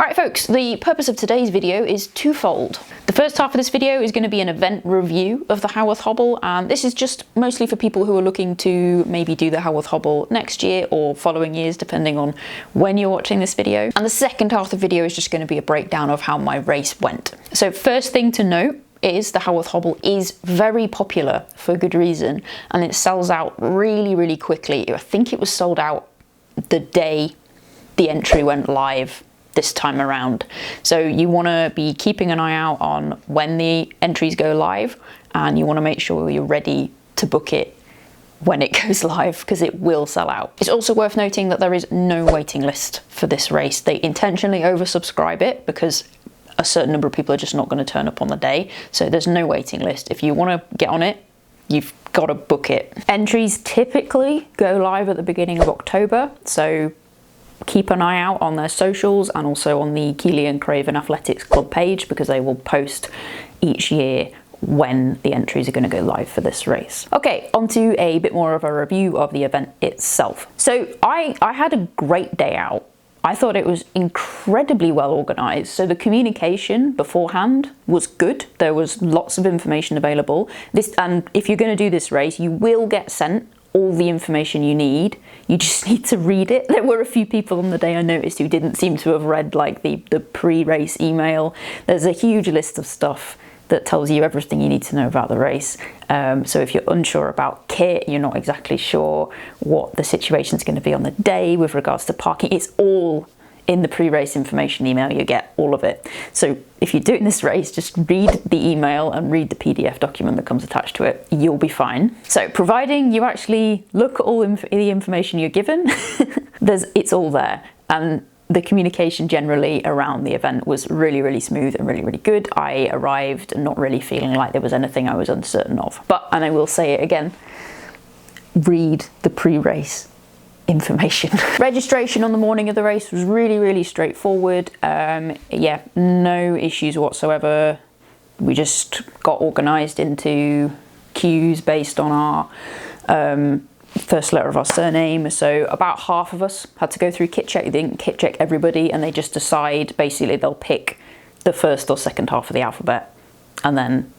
Alright folks, the purpose of today's video is twofold. The first half of this video is going to be an event review of the Haworth Hobble, and this is just mostly for people who are looking to maybe do the Haworth Hobble next year or following years, depending on when you're watching this video. And the second half of the video is just going to be a breakdown of how my race went. So first thing to note is the Haworth Hobble is very popular for good reason, and it sells out really quickly. I think it was sold out the day the entry went live this time around. So you want to be keeping an eye out on when the entries go live, and you want to make sure you're ready to book it when it goes live, because it will sell out. It's also worth noting that there is no waiting list for this race. They intentionally oversubscribe it because a certain number of people are just not going to turn up on the day. So there's no waiting list. If you want to get on it, you've got to book it. Entries typically go live at the beginning of October, so keep an eye out on their socials and also on the Keighley and Craven Athletics Club page, because they will post each year when the entries are going to go live for this race. Okay, on to a bit more of a review of the event itself. So I had a great day out. I thought it was incredibly well organised. So the communication beforehand was good. There was lots of information available. And if you're going to do this race, you will get sent all the information you need. You just need to read it. There were a few people on the day I noticed who didn't seem to have read like the pre-race email. There's a huge list of stuff that tells you everything you need to know about the race. So if you're unsure about kit, you're not exactly sure what the situation's going to be on the day with regards to parking, it's all in the pre-race information email. You get all of it. So if you're doing this race, just read the email and read the PDF document that comes attached to it. You'll be fine. So providing you actually look at all the information you're given, it's all there. And the communication generally around the event was really smooth and really good. I arrived not really feeling like there was anything I was uncertain of. And I will say it again, read the pre-race information. Registration on the morning of the race was really straightforward. Yeah, no issues whatsoever. We just got organised into queues based on our first letter of our surname. So about half of us had to go through kit check. They didn't kit check everybody, and they just decide, basically they'll pick the first or second half of the alphabet, and then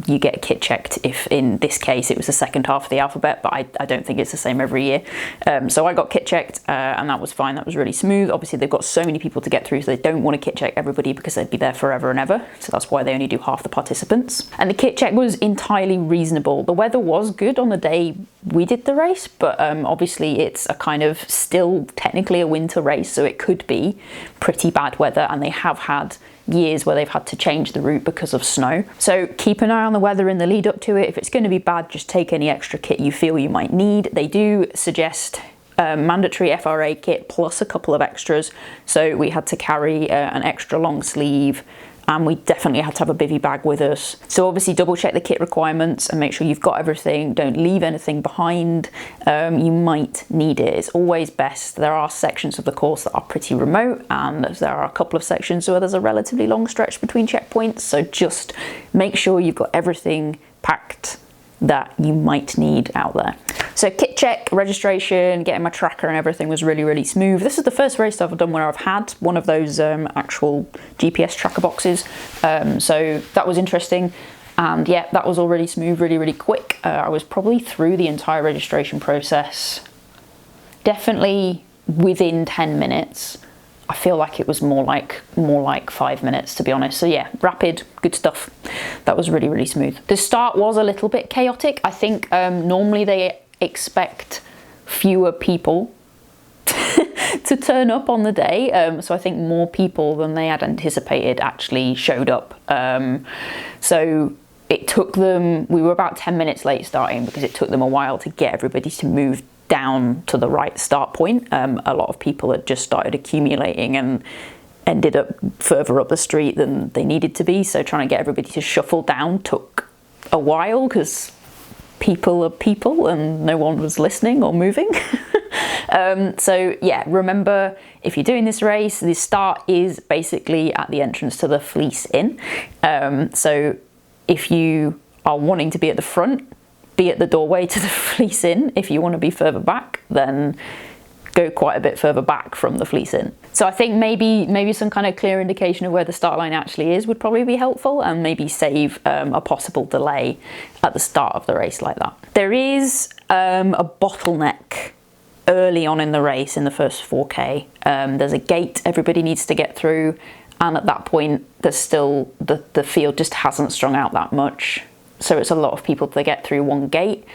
you get kit checked if in this case it was the second half of the alphabet, but I don't think it's the same every year. So I got kit checked and that was fine. That was really smooth. Obviously they've got so many people to get through, so they don't want to kit check everybody because they'd be there forever and ever. So that's why they only do half the participants. And the kit check was entirely reasonable. The weather was good on the day we did the race, but obviously it's a kind of still technically a winter race, so it could be pretty bad weather, and they have had years where they've had to change the route because of snow. So keep an eye on the weather in the lead up to it. If it's going to be bad, just take any extra kit you feel you might need. They do suggest mandatory FRA kit plus a couple of extras. So we had to carry an extra long sleeve, and we definitely had to have a bivy bag with us. So obviously double check the kit requirements and make sure you've got everything. Don't leave anything behind. You might need it. It's always best. There are sections of the course that are pretty remote, and there are a couple of sections where there's a relatively long stretch between checkpoints. So just make sure you've got everything packed that you might need out there. So kit check, registration, getting my tracker and everything was really smooth. This is the first race I've done where I've had one of those actual GPS tracker boxes. So that was interesting. And yeah, that was all really smooth, really quick. I was probably through the entire registration process, definitely within 10 minutes. I feel like it was more like 5 minutes, to be honest. So yeah, rapid, good stuff. That was really smooth. The start was a little bit chaotic. I think normally they expect fewer people to turn up on the day. So I think more people than they had anticipated actually showed up. So it took them, we were about 10 minutes late starting because it took them a while to get everybody to move down to the right start point. A lot of people had just started accumulating and ended up further up the street than they needed to be. So trying to get everybody to shuffle down took a while because people are people and no one was listening or moving. So yeah, remember, if you're doing this race, the start is basically at the entrance to the Fleece Inn. So if you are wanting to be at the front, be at the doorway to the Fleece Inn. If you want to be further back, then go quite a bit further back from the Fleece Inn. So I think maybe some kind of clear indication of where the start line actually is would probably be helpful, and maybe save a possible delay at the start of the race like that. There is a bottleneck early on in the race in the first 4K. There's a gate everybody needs to get through, and at that point there's still the field just hasn't strung out that much, so it's a lot of people to get through one gate.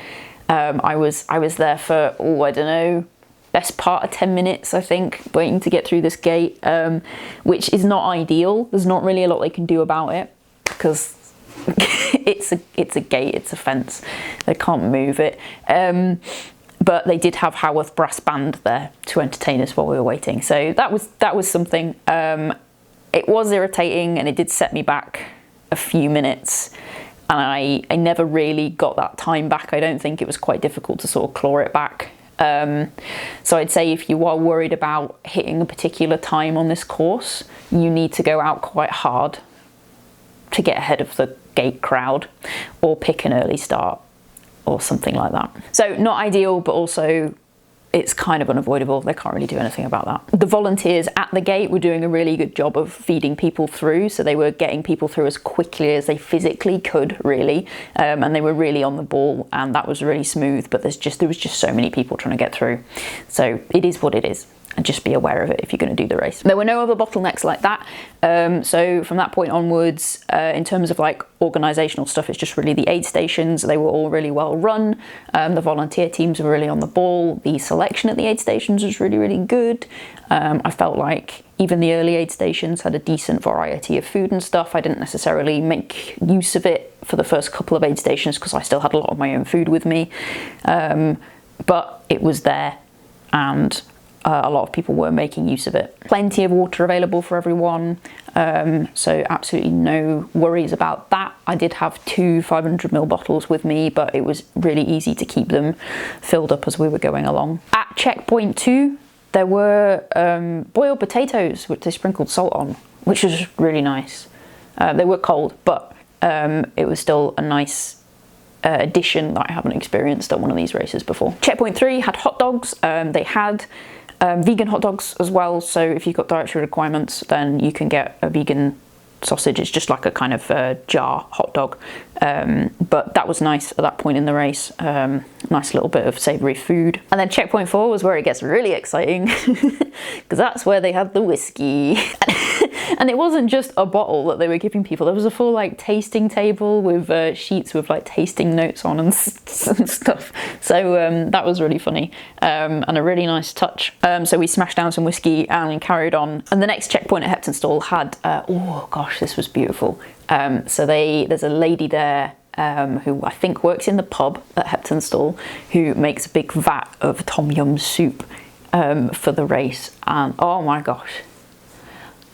I was there for, I don't know, best part of 10 minutes, I think, waiting to get through this gate, which is not ideal. There's not really a lot they can do about it, because it's a gate, it's a fence, they can't move it. But they did have Haworth brass band there to entertain us while we were waiting, so that was something. It was irritating, and it did set me back a few minutes, and I never really got that time back. I don't think. It was quite difficult to sort of claw it back. So I'd say if you are worried about hitting a particular time on this course, you need to go out quite hard to get ahead of the gate crowd, or pick an early start or something like that. So not ideal, but also it's kind of unavoidable. They can't really do anything about that. The volunteers at the gate were doing a really good job of feeding people through, so they were getting people through as quickly as they physically could, really, and they were really on the ball, and that was really smooth. But there was just so many people trying to get through, so it is what it is, and just be aware of it if you're going to do the race. There were no other bottlenecks like that, so from that point onwards, in terms of like organisational stuff, it's just really the aid stations. They were all really well run. The volunteer teams were really on the ball. The selection at the aid stations was really, really good. I felt like even the early aid stations had a decent variety of food and stuff. I didn't necessarily make use of it for the first couple of aid stations because I still had a lot of my own food with me, but it was there, and a lot of people were making use of it. Plenty of water available for everyone, so absolutely no worries about that. I did have 2 500ml bottles with me, but it was really easy to keep them filled up as we were going along. At checkpoint 2, there were boiled potatoes which they sprinkled salt on, which was really nice. They were cold, but it was still a nice addition that I haven't experienced at one of these races before. Checkpoint 3 had hot dogs. They had vegan hot dogs as well, so if you've got dietary requirements, then you can get a vegan sausage. It's just like a kind of jar hot dog, but that was nice at that point in the race. Nice little bit of savoury food. And then checkpoint 4 was where it gets really exciting, because that's where they had the whiskey. And it wasn't just a bottle that they were giving people. There was a full like tasting table with sheets with like tasting notes on and stuff. So that was really funny, and a really nice touch. So we smashed down some whiskey and carried on. And the next checkpoint at Heptonstall had, oh gosh, this was beautiful. So there's a lady there who I think works in the pub at Heptonstall, who makes a big vat of tom yum soup for the race. And oh my gosh,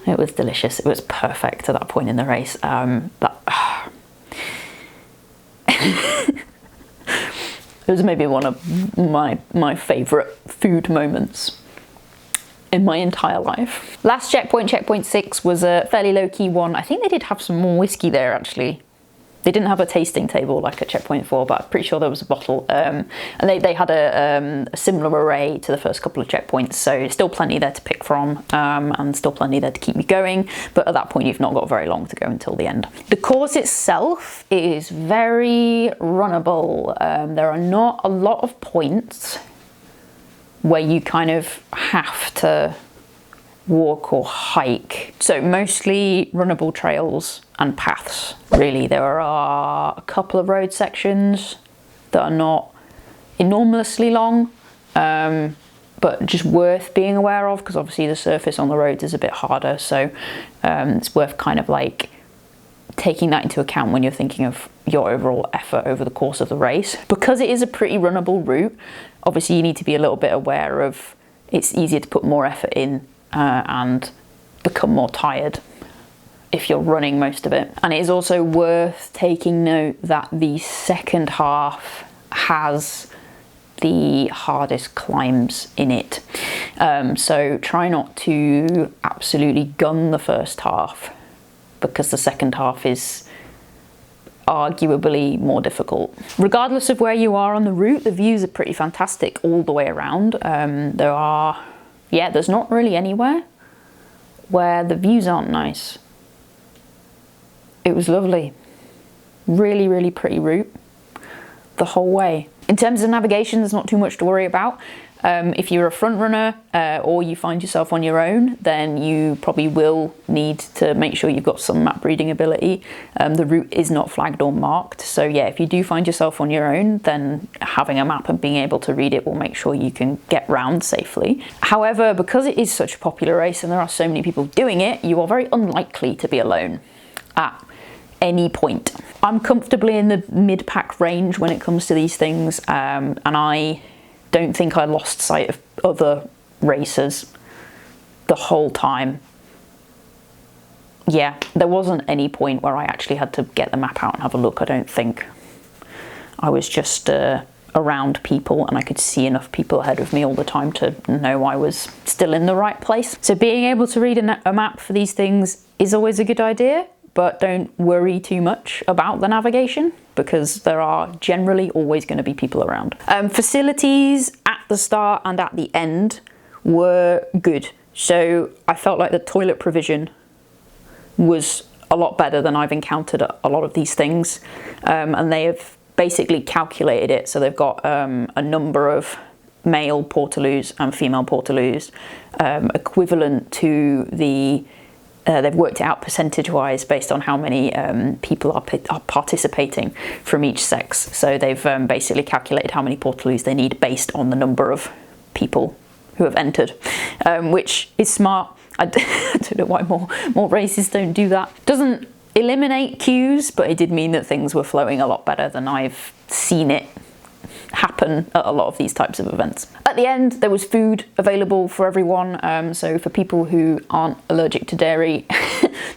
it was delicious. It was perfect at that point in the race. It was maybe one of my favourite food moments in my entire life. Last checkpoint, checkpoint 6, was a fairly low-key one. I think they did have some more whiskey there, actually. They didn't have a tasting table like at checkpoint 4, but I'm pretty sure there was a bottle. And they had a similar array to the first couple of checkpoints, so still plenty there to pick from, and still plenty there to keep me going. But at that point, you've not got very long to go until the end. The course itself is very runnable. There are not a lot of points where you kind of have to walk or hike. So mostly runnable trails and paths, really. There are a couple of road sections that are not enormously long, but just worth being aware of, because obviously the surface on the roads is a bit harder, so it's worth kind of like taking that into account when you're thinking of your overall effort over the course of the race. Because it is a pretty runnable route, obviously you need to be a little bit aware of, it's easier to put more effort in and become more tired if you're running most of it. And it is also worth taking note that the second half has the hardest climbs in it. So try not to absolutely gun the first half, because the second half is arguably more difficult. Regardless of where you are on the route, the views are pretty fantastic all the way around. There's not really anywhere where the views aren't nice. It was lovely. Really, really pretty route the whole way. In terms of navigation, there's not too much to worry about. If you're a front runner or you find yourself on your own, then you probably will need to make sure you've got some map reading ability. The route is not flagged or marked, so yeah, if you do find yourself on your own, then having a map and being able to read it will make sure you can get round safely. However, because it is such a popular race and there are so many people doing it, you are very unlikely to be alone at any point. I'm comfortably in the mid-pack range when it comes to these things, and I don't think I lost sight of other racers the whole time. Yeah, there wasn't any point where I actually had to get the map out and have a look, I don't think. I was just around people and I could see enough people ahead of me all the time to know I was still in the right place. So being able to read a map for these things is always a good idea, but don't worry too much about the navigation because there are generally always going to be people around. Facilities at the start and at the end were good. So I felt like the toilet provision was a lot better than I've encountered at a lot of these things. And they have basically calculated it. So they've got a number of male portaloos and female portaloos equivalent to the they've worked it out percentage-wise based on how many people are participating from each sex. So they've basically calculated how many portaloos they need based on the number of people who have entered, which is smart. I don't know why more races don't do that. Doesn't eliminate queues, but it did mean that things were flowing a lot better than I've seen it happen at a lot of these types of events. At the end, there was food available for everyone. So for people who aren't allergic to dairy,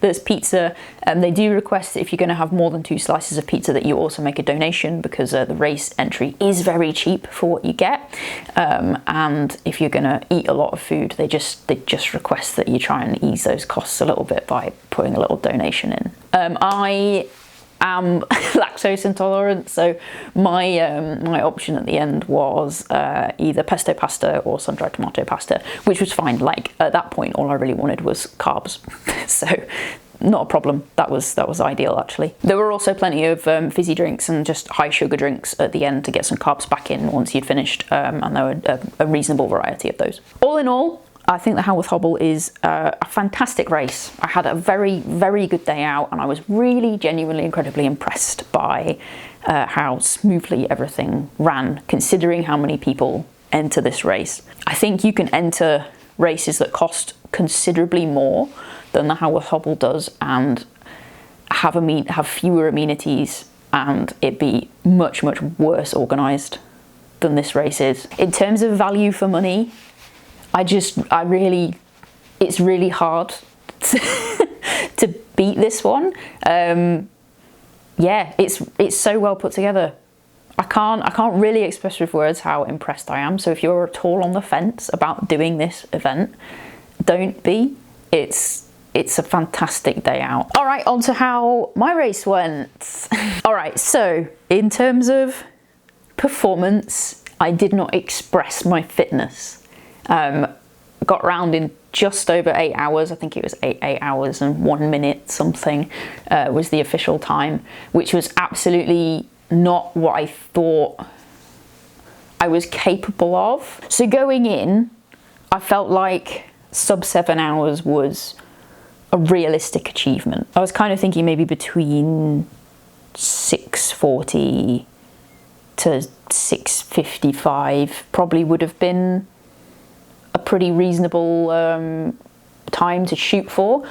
there's pizza. They do request that if you're going to have more than 2 slices of pizza that you also make a donation, because the race entry is very cheap for what you get. And if you're going to eat a lot of food, they just request that you try and ease those costs a little bit by putting a little donation in. I am lactose intolerant, so my option at the end was either pesto pasta or sun-dried tomato pasta, which was fine. Like at that point, all I really wanted was carbs, so not a problem. That was ideal actually. There were also plenty of fizzy drinks and just high sugar drinks at the end to get some carbs back in once you'd finished, and there were a reasonable variety of those. All in all, I think the Haworth Hobble is a fantastic race. I had a very, very good day out and I was really genuinely incredibly impressed by how smoothly everything ran, considering how many people enter this race. I think you can enter races that cost considerably more than the Haworth Hobble does and have fewer amenities and it be much, much worse organised than this race is. In terms of value for money, it's really hard to beat this one. Yeah, it's so well put together. I can't really express with words how impressed I am. So if you're at all on the fence about doing this event, don't be. It's a fantastic day out. All right, on to how my race went. All right, so in terms of performance, I did not express my fitness. Got round in just over 8 hours. I think it was 8 hours and 1 minute something was the official time, which was absolutely not what I thought I was capable of. So going in, I felt like sub 7 hours was a realistic achievement. I was kind of thinking maybe between 6:40 to 6:55 probably would have been a pretty reasonable time to shoot for,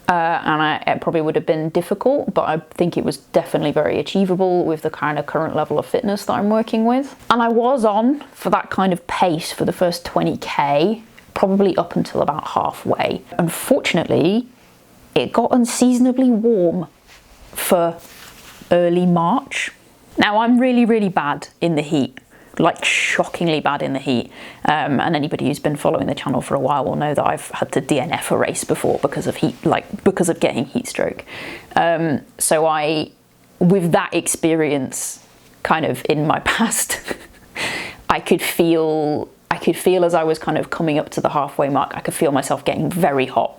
and it probably would have been difficult, but I think it was definitely very achievable with the kind of current level of fitness that I'm working with. And I was on for that kind of pace for the first 20k, probably up until about halfway. Unfortunately, it got unseasonably warm for early March. Now I'm really, really bad in the heat. Like shockingly bad in the heat, and anybody who's been following the channel for a while will know that I've had to DNF a race before because of heat, because of getting heat stroke. So with that experience kind of in my past, I could feel as I was kind of coming up to the halfway mark, I could feel myself getting very hot.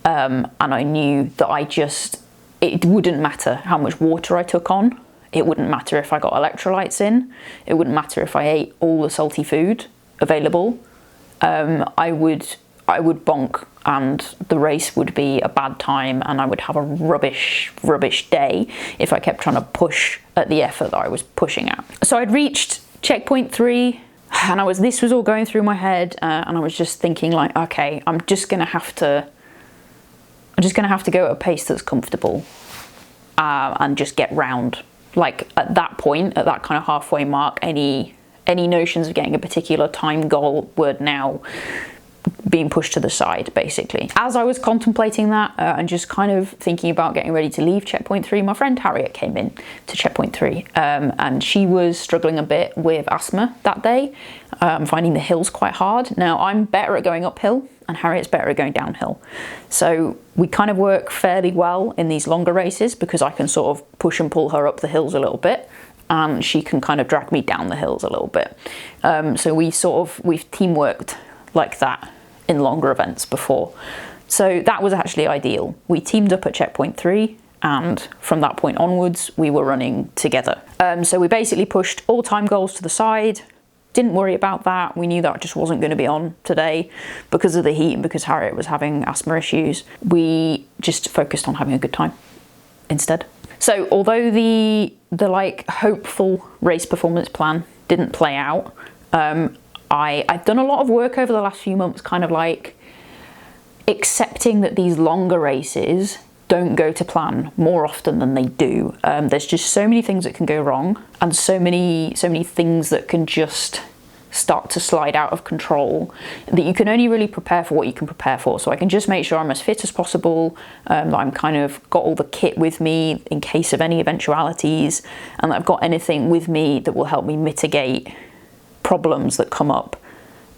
And I knew that it wouldn't matter how much water I took on. It wouldn't matter if I got electrolytes in. It wouldn't matter if I ate all the salty food available. I would bonk, and the race would be a bad time, and I would have a rubbish day if I kept trying to push at the effort that I was pushing at. So I'd reached checkpoint 3, and this was all going through my head, and I was just thinking like, okay, I'm just gonna have to go at a pace that's comfortable, and just get round. Like at that point, at that kind of halfway mark, any notions of getting a particular time goal were now being pushed to the side, basically. As I was contemplating that and just kind of thinking about getting ready to leave checkpoint 3, my friend Harriet came in to checkpoint 3, and she was struggling a bit with asthma that day, finding the hills quite hard. Now, I'm better at going uphill, and Harriet's better at going downhill. So we kind of work fairly well in these longer races because I can sort of push and pull her up the hills a little bit, and she can kind of drag me down the hills a little bit. So we've teamworked like that in longer events before. So that was actually ideal. We teamed up at checkpoint 3, and from that point onwards, we were running together. So we basically pushed all time goals to the side. Didn't worry about that. We knew that just wasn't going to be on today because of the heat and because Harriet was having asthma issues. We just focused on having a good time instead. So although the like hopeful race performance plan didn't play out, I've done a lot of work over the last few months, kind of like accepting that these longer races don't go to plan more often than they do. There's just so many things that can go wrong, and so many things that can just start to slide out of control, that you can only really prepare for what you can prepare for. So I can just make sure I'm as fit as possible, that I'm kind of got all the kit with me in case of any eventualities, and that I've got anything with me that will help me mitigate problems that come up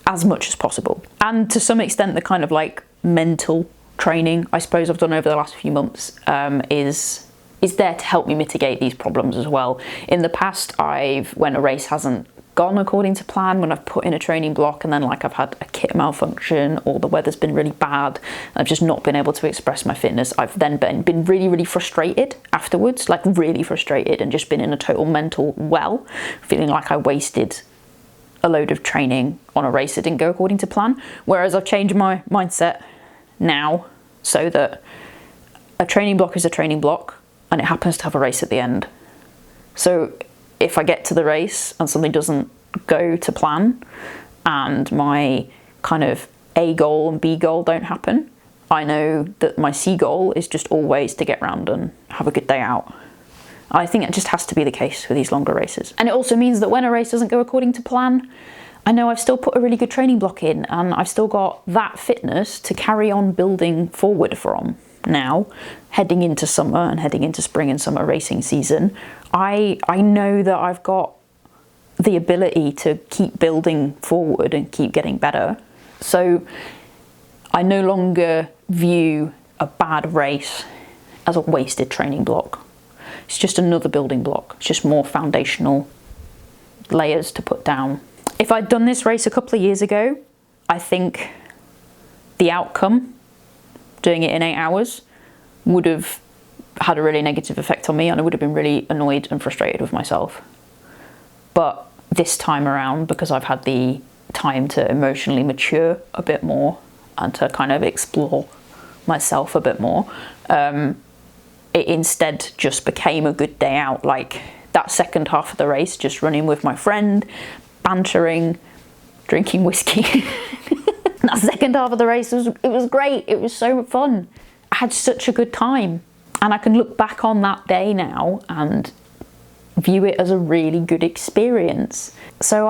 as much as possible. And to some extent, the kind of like mental training I suppose I've done over the last few months is there to help me mitigate these problems as well. In the past, when a race hasn't gone according to plan, when I've put in a training block and then like I've had a kit malfunction or the weather's been really bad, I've just not been able to express my fitness, I've then been really frustrated afterwards, like really frustrated, and just been in a total mental well, feeling like I wasted a load of training on a race that didn't go according to plan. Whereas I've changed my mindset now so that a training block is a training block and it happens to have a race at the end. So if I get to the race and something doesn't go to plan and my kind of A goal and B goal don't happen, I know that my C goal is just always to get round and have a good day out. I think it just has to be the case with these longer races. And it also means that when a race doesn't go according to plan, I know I've still put a really good training block in and I've still got that fitness to carry on building forward from. Now, heading into summer and heading into spring and summer racing season, I know that I've got the ability to keep building forward and keep getting better. So I no longer view a bad race as a wasted training block. It's just another building block. It's just more foundational layers to put down. If I'd done this race a couple of years ago, I think the outcome, doing it in 8 hours, would have had a really negative effect on me, and I would have been really annoyed and frustrated with myself. But this time around, because I've had the time to emotionally mature a bit more and to kind of explore myself a bit more, it instead just became a good day out. Like that second half of the race, just running with my friend, bantering, drinking whiskey. That second half of the race it was great. It was so fun. I had such a good time, and I can look back on that day now and view it as a really good experience. So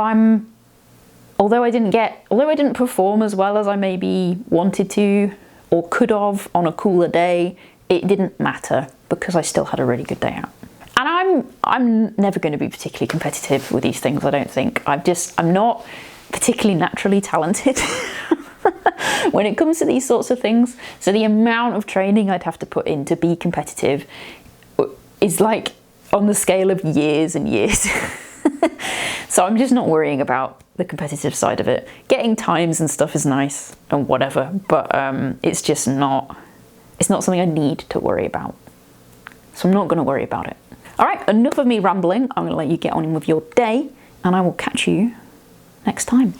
although I didn't perform as well as I maybe wanted to or could have on a cooler day, it didn't matter because I still had a really good day out. And I'm never going to be particularly competitive with these things, I don't think. I'm not particularly naturally talented when it comes to these sorts of things. So the amount of training I'd have to put in to be competitive is like on the scale of years and years. So I'm just not worrying about the competitive side of it. Getting times and stuff is nice and whatever, but it's just not It's not something I need to worry about. So I'm not going to worry about it. All right, enough of me rambling. I'm going to let you get on with your day, and I will catch you next time.